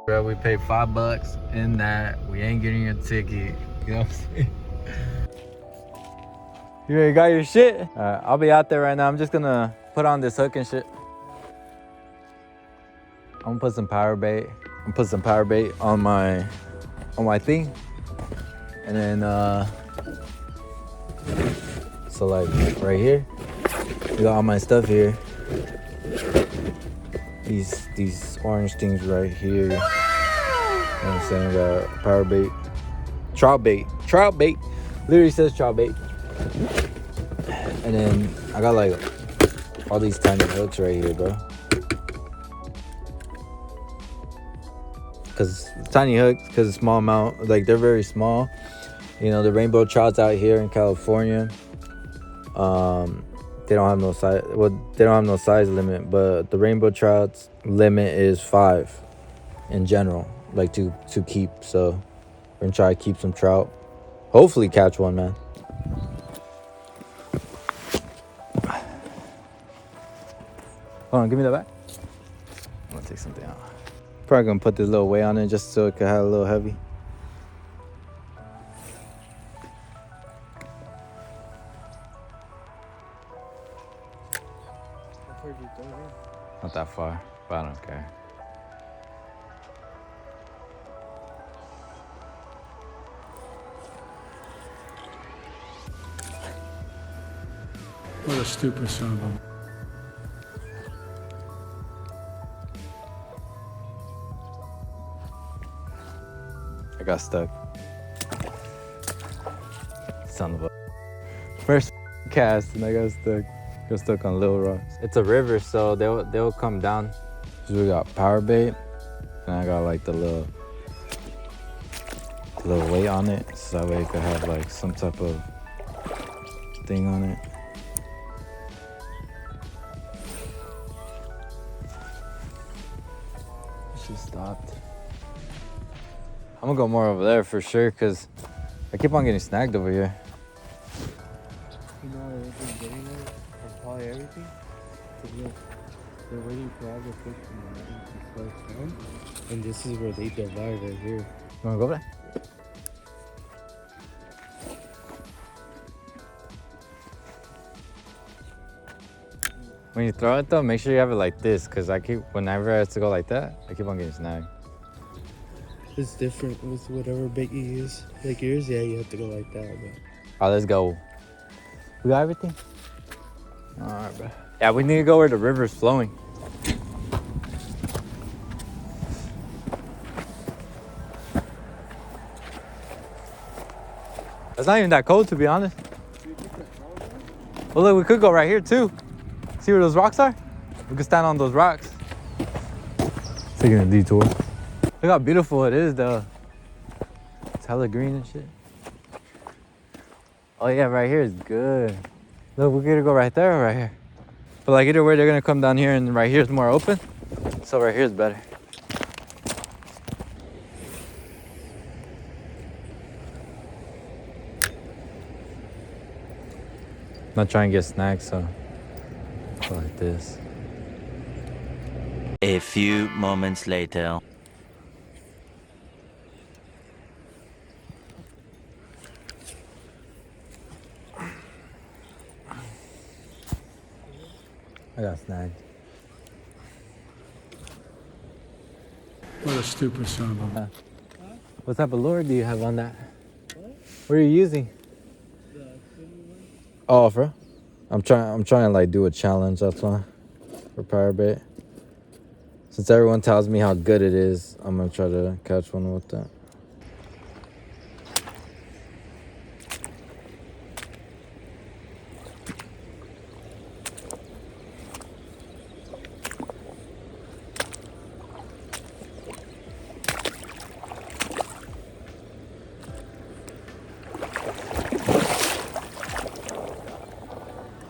Bro, we paid $5 in that. We ain't getting a ticket. You know what I'm saying? You already got your shit? Alright, I'll be out there right now. I'm just gonna put on this hook and shit. I'm gonna put some power bait. I'm gonna put some power bait on my thing. And then so like right here, we got all my stuff here. These orange things right here. You know what I'm saying? Got power bait. Trout bait. Literally says trout bait. And then I got like all these tiny hooks right here, bro. Cause tiny hooks, cause it's small amount, like they're very small. You know, the rainbow trouts out here in California, they don't have no size. Well, they don't have no size limit, but the rainbow trouts limit is 5 in general, like to keep. So we're gonna try to keep some trout. Hopefully catch one, man. Hold on, give me that back. I'm gonna take something out. Probably gonna put this little weight on it just so it can have a little heavy. Not that far, but I don't care. What a stupid son of a... I got stuck. Son of a... First cast and I got stuck. Got stuck on little rocks. It's a river, so they'll come down. So we got power bait, and I got like the little weight on it, so that way it could have like some type of thing on it. She stopped. I'm gonna go more over there for sure, cause I keep on getting snagged over here. You know what they're getting at? That's probably everything. They're waiting for all the fish from the mountain to start swimming. And this is where they divide right here. You wanna go over there? When you throw it though, make sure you have it like this, cause whenever I have to go like that, I keep on getting snagged. It's different with whatever bait you use. Like yours, yeah, you have to go like that. But... Alright, let's go. We got everything? Alright, bro. Yeah, we need to go where the river's flowing. It's not even that cold, to be honest. Well, look, we could go right here too. See where those rocks are? We could stand on those rocks. Taking a detour. Look how beautiful it is, though. It's hella green and shit. Oh yeah, right here is good. Look, we're gonna go right there or right here. But like either way, they're gonna come down here, and right here is more open. So right here is better. Not trying to get snagged, so go like this. A few moments later. I got snagged. What a stupid son of a... What type of lure do you have on that? What are you using? Oh, bro. I'm trying to like do a challenge, that's why. For power bait. Since everyone tells me how good it is, I'm gonna try to catch one with that.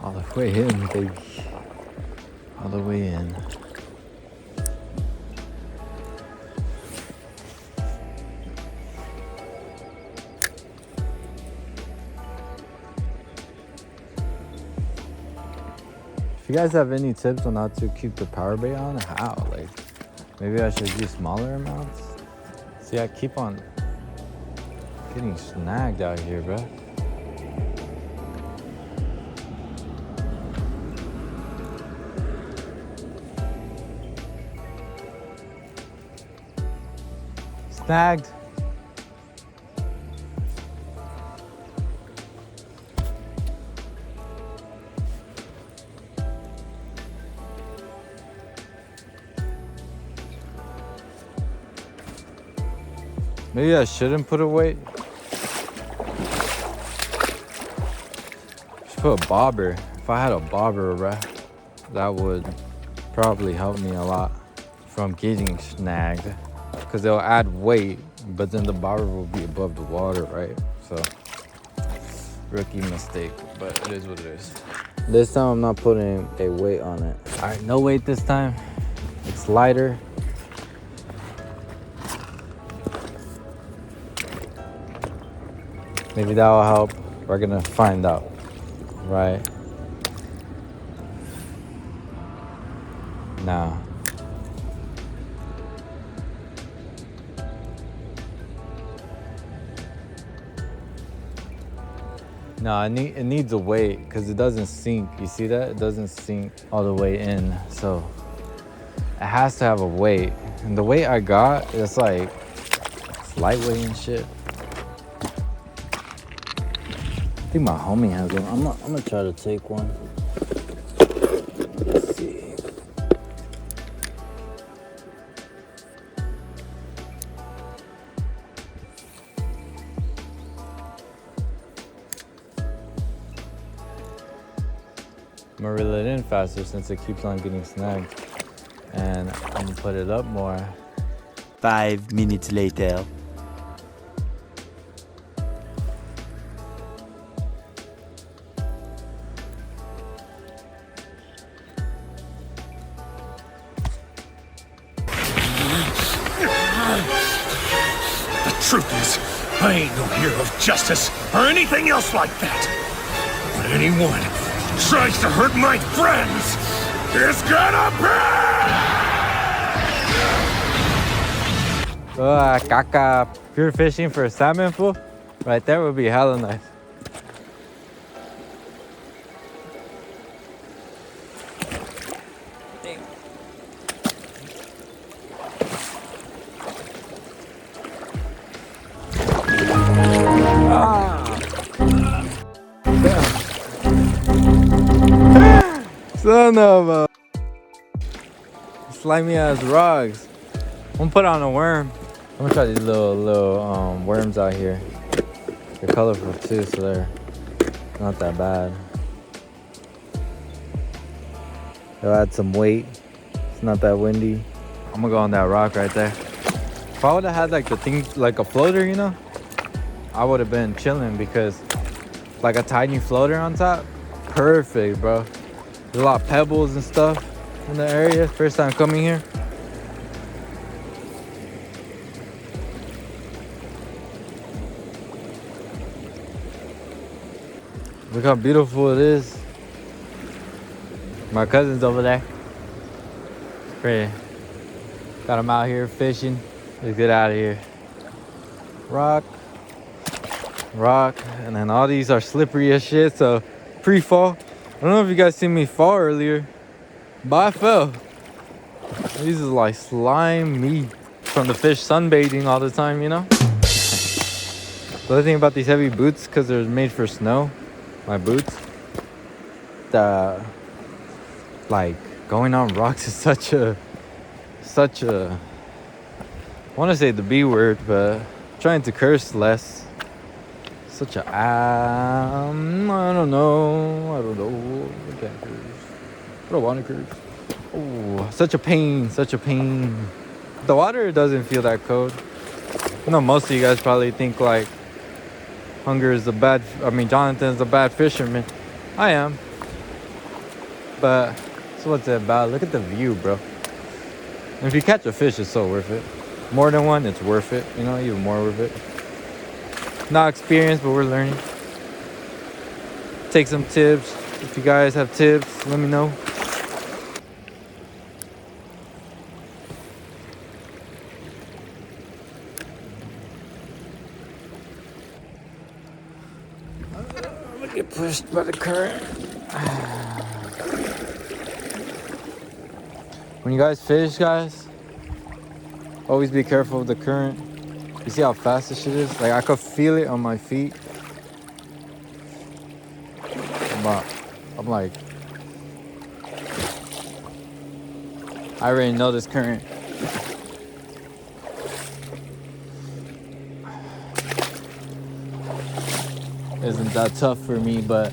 All the way in, baby. All the way in. If you guys have any tips on how to keep the power bait on, how? Like, Maybe I should use smaller amounts. See, I keep on getting snagged out here, bro. Snagged. Maybe I shouldn't put a weight. Should put a bobber. If I had a bobber, bruh, that would probably help me a lot from getting snagged. Because they'll add weight, but then the bobber will be above the water, right? So, rookie mistake, but it is what it is. This time I'm not putting a weight on it. All right, no weight this time. It's lighter. Maybe that will help. We're gonna find out, right? Now. No, it needs a weight because it doesn't sink. You see that? It doesn't sink all the way in. So it has to have a weight. And the weight I got, it's like, it's lightweight and shit. I think my homie has one. I'm gonna try to take one. Let's see. I'm gonna reel it in faster since it keeps on getting snagged. And I'm gonna put it up more. 5 minutes later. The truth is, I ain't no hero of justice or anything else like that. But anyone who tries to hurt my friends is gonna pay! Caca, pure fishing for salmon, fool. Right there would be hella nice. Son of a slimy ass rocks. I'm gonna put on a worm. I'm gonna try these little worms out here. They're colorful too, so they're not that bad. They'll add some weight. It's not that windy. I'm gonna go on that rock right there. If I would have had like the thing, like a floater, you know, I would have been chilling because like a tiny floater on top, perfect, bro. There's a lot of pebbles and stuff in the area. First time coming here. Look how beautiful it is. My cousin's over there. It's pretty. Got him out here fishing. Let's get out of here. Rock. Rock. And then all these are slippery as shit, so pre-fall. I don't know if you guys seen me fall earlier, but I fell. These is like slimy from the fish sunbathing all the time, you know? The other thing about these heavy boots, because they're made for snow, my boots, like going on rocks is such a, I want to say the B word, but trying to curse less. Such a, I don't know. I can't curse. I don't want to curse. Oh, such a pain. The water doesn't feel that cold. I know most of you guys probably think like Jonathan's a bad fisherman. I am. But so what's it about? Look at the view, bro. And if you catch a fish, it's so worth it. More than one, it's worth it. You know, even more worth it. Not experienced, but we're learning. Take some tips. If you guys have tips, let me know. Get pushed by the current. When you guys fish, guys, always be careful of the current. You see how fast this shit is? Like, I could feel it on my feet. I'm like, I already know this current. Isn't that tough for me, but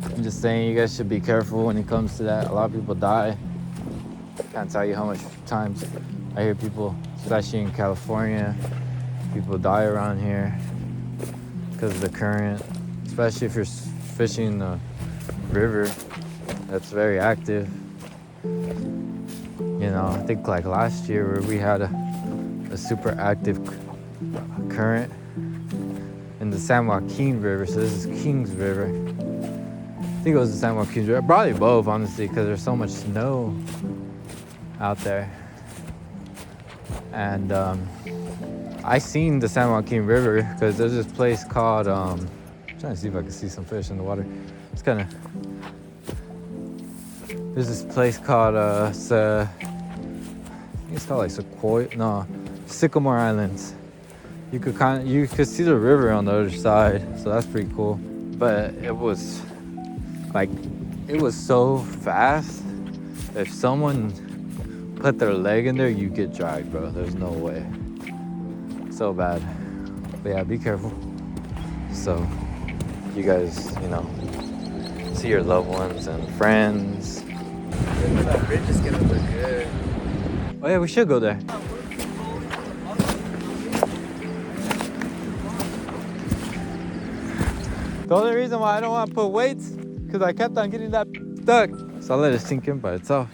I'm just saying you guys should be careful when it comes to that. A lot of people die. Can't tell you how much times I hear people, especially in California, people die around here because of the current, especially if you're fishing the river that's very active. You know, I think like last year where we had a super active current in the San Joaquin River. So this is Kings River. I think it was the San Joaquin River. Probably both, honestly, because there's so much snow out there. And I seen the San Joaquin River because there's this place called, I'm trying to see if I can see some fish in the water. It's kind of, there's this place called, I think it's called like Sycamore Islands. You could see the river on the other side, so that's pretty cool. But it was so fast. If someone put their leg in there, you get dragged, bro. There's no way. So bad. But yeah, be careful. So you guys, you know, see your loved ones and friends. That bridge is gonna look good. Oh yeah, we should go there. The only reason why I don't want to put weights, because I kept on getting that stuck. So I let it sink in by itself.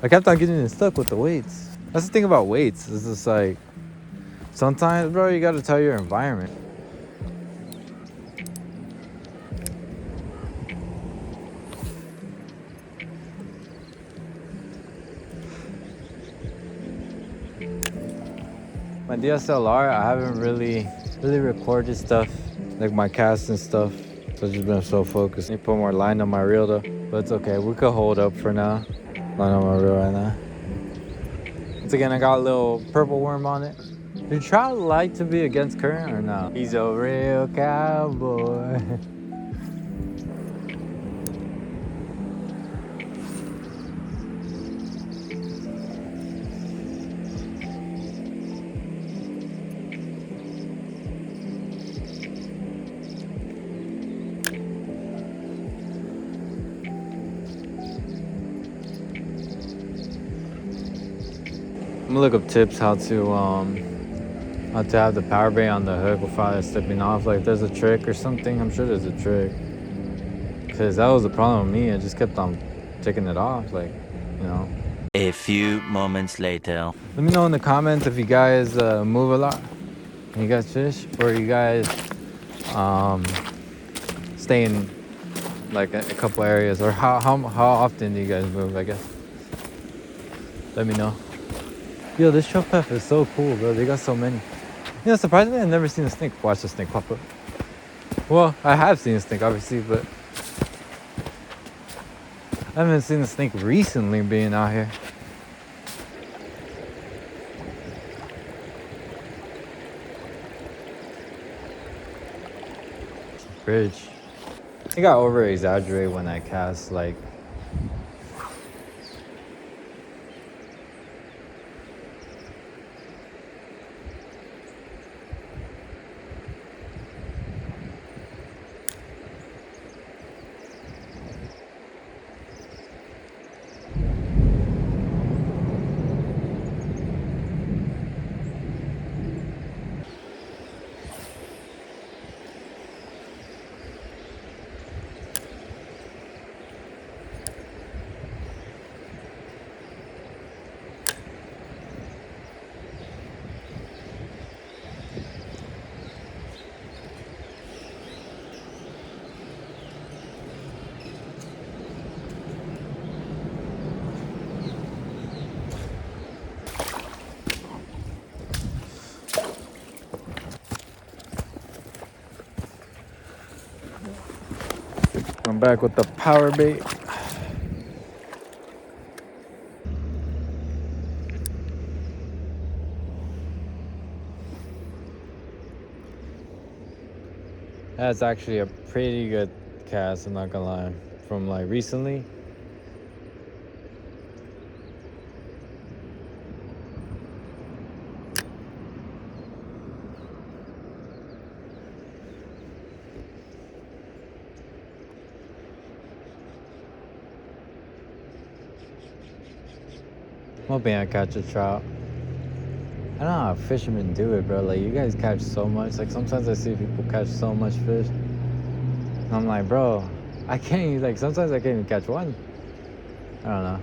I kept on getting it stuck with the weights. That's the thing about weights. It's just like, sometimes, bro, you got to tell your environment. My DSLR, I haven't really recorded stuff, like my casts and stuff. So I've just been so focused. I need to put more line on my reel though, but it's okay. We could hold up for now. Line on my reel right now. Once again, I got a little purple worm on it. Do trout like to be against current or no? He's a real cowboy. I'm gonna look up tips how to have the power bay on the hook without it slipping off. Like if there's a trick or something, I'm sure there's a trick. Cause that was the problem with me. I just kept on taking it off, like, you know. A few moments later. Let me know in the comments if you guys move a lot and you guys fish, or you guys stay in like a couple areas, or how often do you guys move, I guess. Let me know. Yo, this choke path is so cool, bro. They got so many. You know, surprisingly, I've never seen a snake. Watch the snake pop up. Well, I have seen a snake, obviously, but I haven't seen a snake recently being out here. Bridge. I think I over-exaggerate when I cast, like, I'm back with the power bait. That's actually a pretty good cast, I'm not gonna lie. From like recently. I'm hoping I catch a trout. I don't know how fishermen do it, bro. Like, you guys catch so much. Like, sometimes I see people catch so much fish. And I'm like, bro, I can't even, like, sometimes I can't even catch one. I don't know.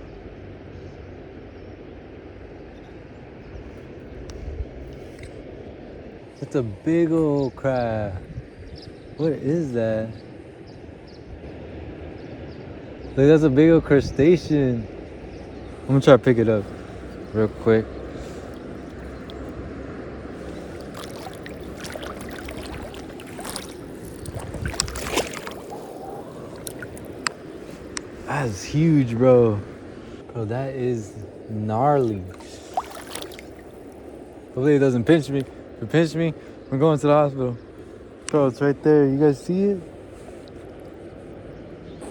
It's a big old crab. What is that? Like, that's a big old crustacean. I'm gonna try to pick it up real quick. That's huge, bro. Bro, that is gnarly. Hopefully it doesn't pinch me. If it pinched me, we're going to the hospital. Bro, it's right there. You guys see it?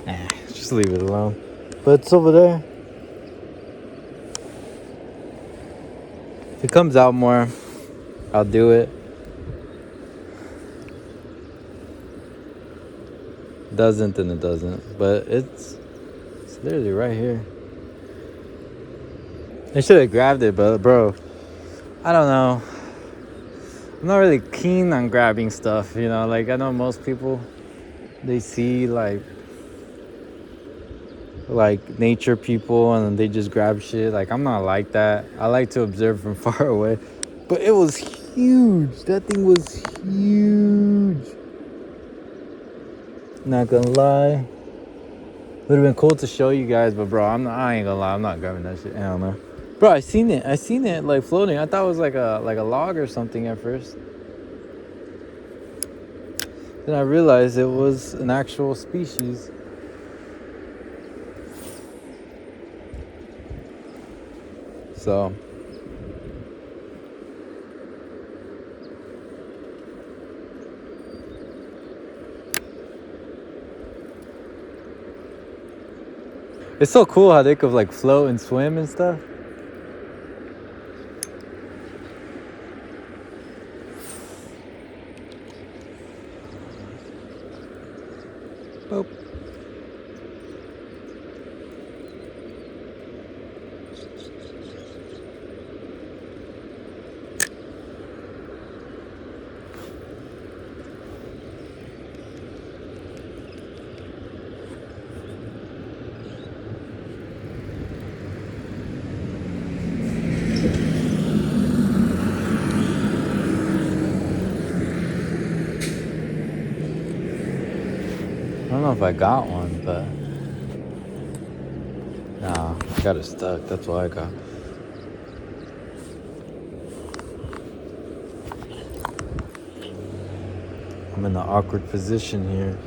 Nah, just leave it alone. But it's over there. If it comes out more, I'll do it. Doesn't, then it doesn't. But it's literally right here. I should have grabbed it, but bro, I don't know. I'm not really keen on grabbing stuff, you know. Like, I know most people, they see like nature people and they just grab shit. Like, I'm not like that. I like to observe from far away. But it was huge. That thing was huge. Not gonna lie. Would have been cool to show you guys, but bro, I ain't gonna lie, I'm not grabbing that shit. Hell no. Bro, I seen it like floating. I thought it was like a log or something at first. Then I realized it was an actual species. So it's so cool how they could like float and swim and stuff. Boop. I don't know if I got one, but nah, I got it stuck. That's what I got. I'm in an awkward position here.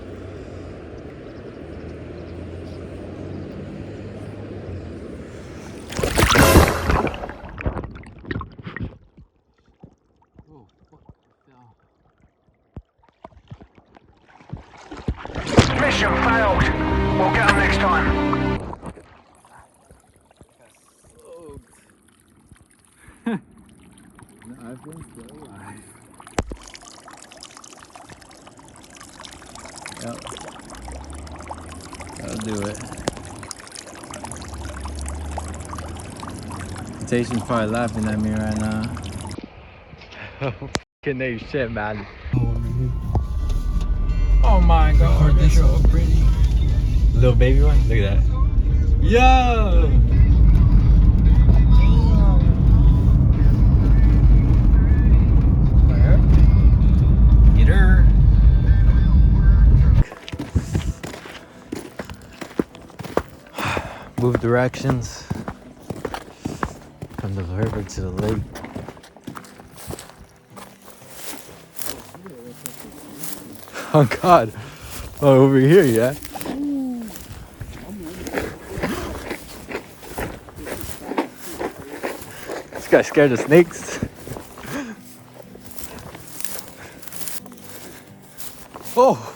Mission failed. We'll get them next time. I've been still alive. Yep. That'll do it. Cetacean's probably laughing at me right now. Fucking name shit, man. Oh my god, they're so pretty. Little baby one? Look at that. Yo! Get her. Move directions from the river to the lake. Oh God. Oh, over here, yeah. This guy's scared of snakes. Oh!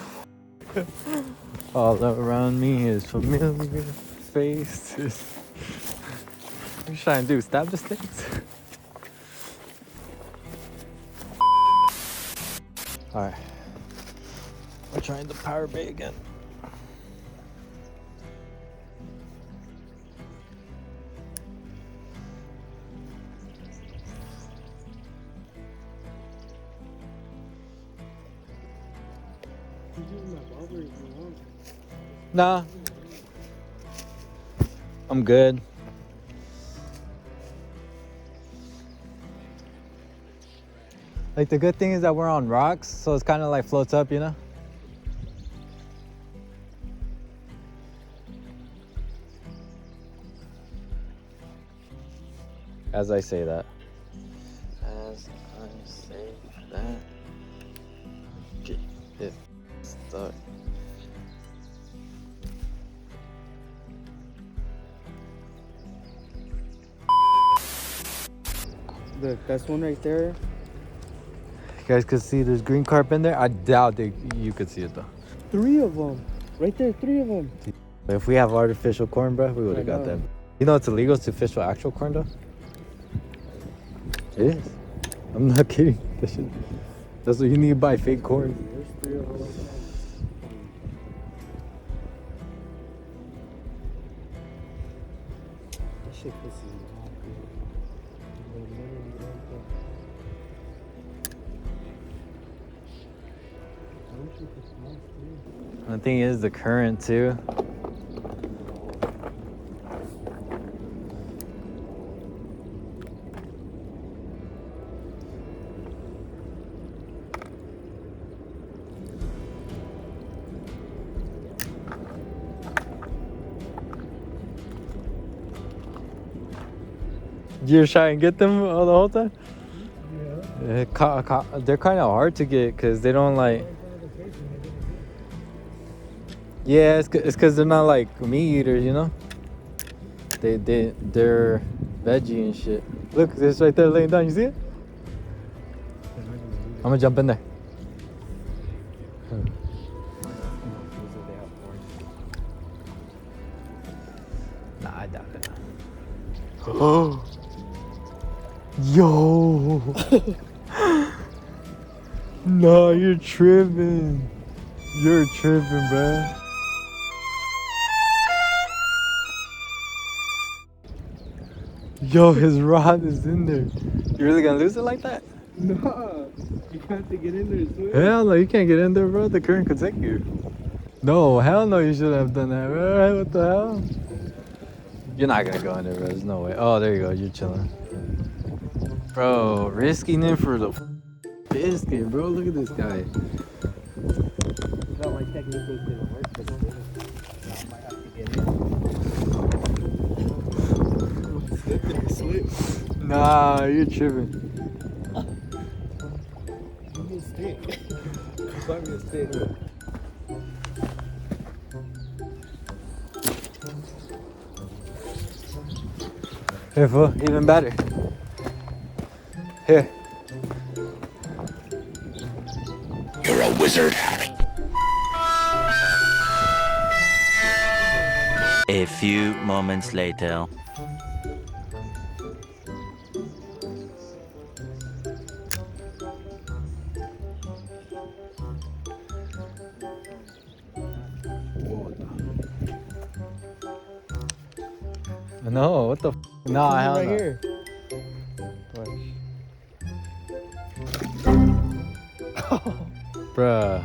All around me is familiar faces. What are you trying to do? Stab the snakes? Alright. We're trying the power bait again. Nah. I'm good. Like the good thing is that we're on rocks, so it's kind of like floats up, you know? As I say that. As I say that. Get it stuck. Look, that's one right there. You guys could see there's green carp in there. I doubt that you could see it though. 3 of them. Right there, 3 of them. If we have artificial corn, bro, we would have got them. You know it's illegal to fish for actual corn though? It is. I'm not kidding. That's what you need to buy, fake corn. There's 3 of them. That shit pisses me off, dude. They're literally right there. I wish you could smell it, too. The thing is the current too. You're trying to get them the whole time? Yeah. They're kind of hard to get because they don't like. Yeah, it's because they're not like meat eaters, you know. They're veggie and shit. Look, this right there laying down. You see it? I'm gonna jump in there. Nah, I doubt it. Oh. Yo! No, you're tripping. You're tripping, bruh. Yo, his rod is in there. You really gonna lose it like that? No, you have to get in there and swim. Hell no, you can't get in there, bro. The current could take you. No, hell no, you shouldn't have done that, bro. What the hell? You're not gonna go in there, bro. There's no way. Oh, there you go. You're chilling. Bro, risking it for the biscuit, bro. Look at this guy. No, my technique was gonna work, but it didn't. So I might have to get in. Nah, you're tripping. Give me a stick. Find me a stick. Here, fool. Even better. Here. You're a wizard. A few moments later. No, what the f? Nah, hell right no. here. Bruh.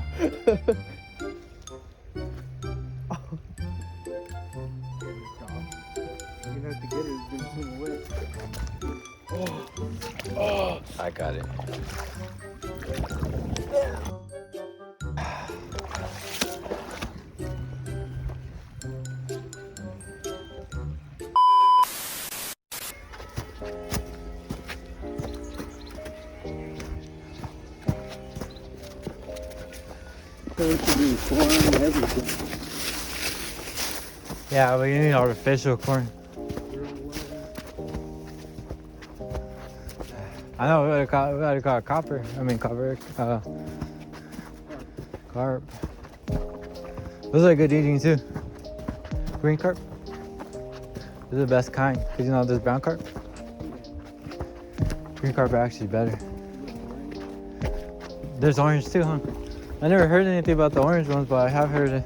You have to get it. It's gonna swim away. Oh, I got it. Yeah, but you need artificial corn. I know, we gotta call it copper. I mean, copper. Carp. Those are good eating too. Green carp. They're the best kind. Because you know, there's brown carp. Green carp are actually better. There's orange too, huh? I never heard anything about the orange ones, but I have heard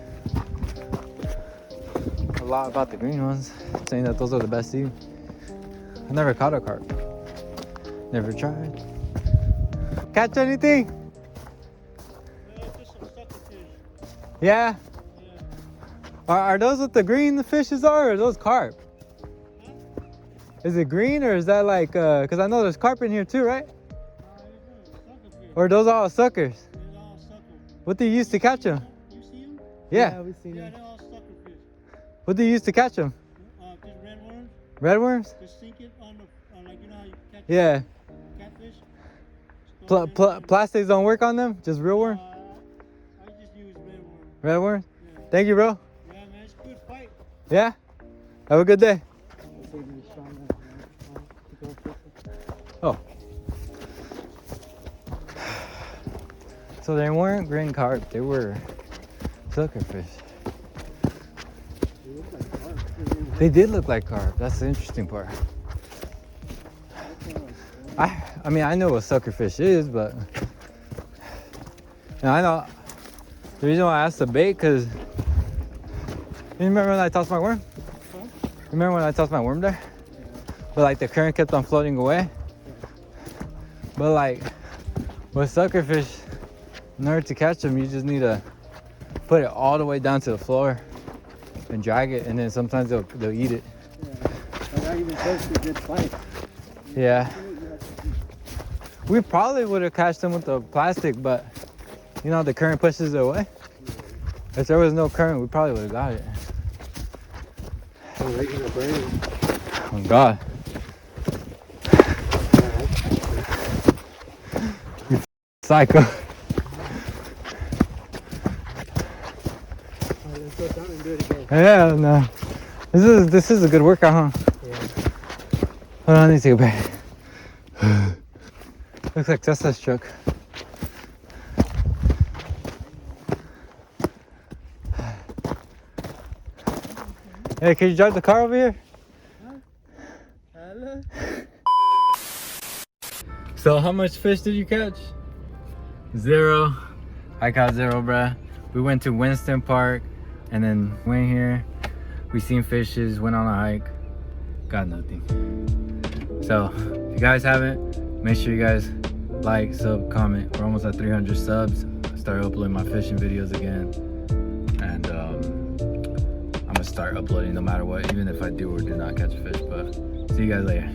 a lot about the green ones, saying that those are the best eating. I never caught a carp. Never tried. Catch anything? Yeah. Are those what the green fishes are, or are those carp? Is it green, or is that like, cause I know there's carp in here too, right? Or are those all suckers? What do you use to catch them? You see them? Yeah. we've seen Yeah, them. they're all sucker fish. What do you use to catch them? Just red worms. Red worms? Just sink it on the, like, you know how you catch Yeah. catfish? Just Plastics don't work on them? Just real worms? I just use red worms. Red worms? Yeah. Thank you, bro. Yeah, man, it's a good fight. Yeah? Have a good day. Oh. So they weren't green carp, they were sucker fish. They did look like carp. That's the interesting part. I mean, I know what sucker fish is, but and I know the reason why I asked the bait, because you remember when I tossed my worm? Remember when I tossed my worm there? But like the current kept on floating away. But like with sucker fish, in order to catch them, you just need to put it all the way down to the floor and drag it, and then sometimes they'll eat it. But not even close to a good fight. Yeah. We probably would have catched them with the plastic, but you know, the current pushes it away. If there was no current, we probably would have got it. Oh God. You psycho. Let's go down and do it again. Yeah, no. This is a good workout, huh? Yeah. Hold on, I need to take a bath. Looks like Tesla's truck. Hey, can you drive the car over here? Hello? So how much fish did you catch? 0. I caught 0, bruh. We went to Winston Park and then went here. We seen fishes, went on a hike, got nothing. So if you guys haven't, make sure you guys like, sub, comment. We're almost at 300 subs. I started uploading my fishing videos again, and I'm gonna start uploading no matter what, even if I do or do not catch a fish. But see you guys later.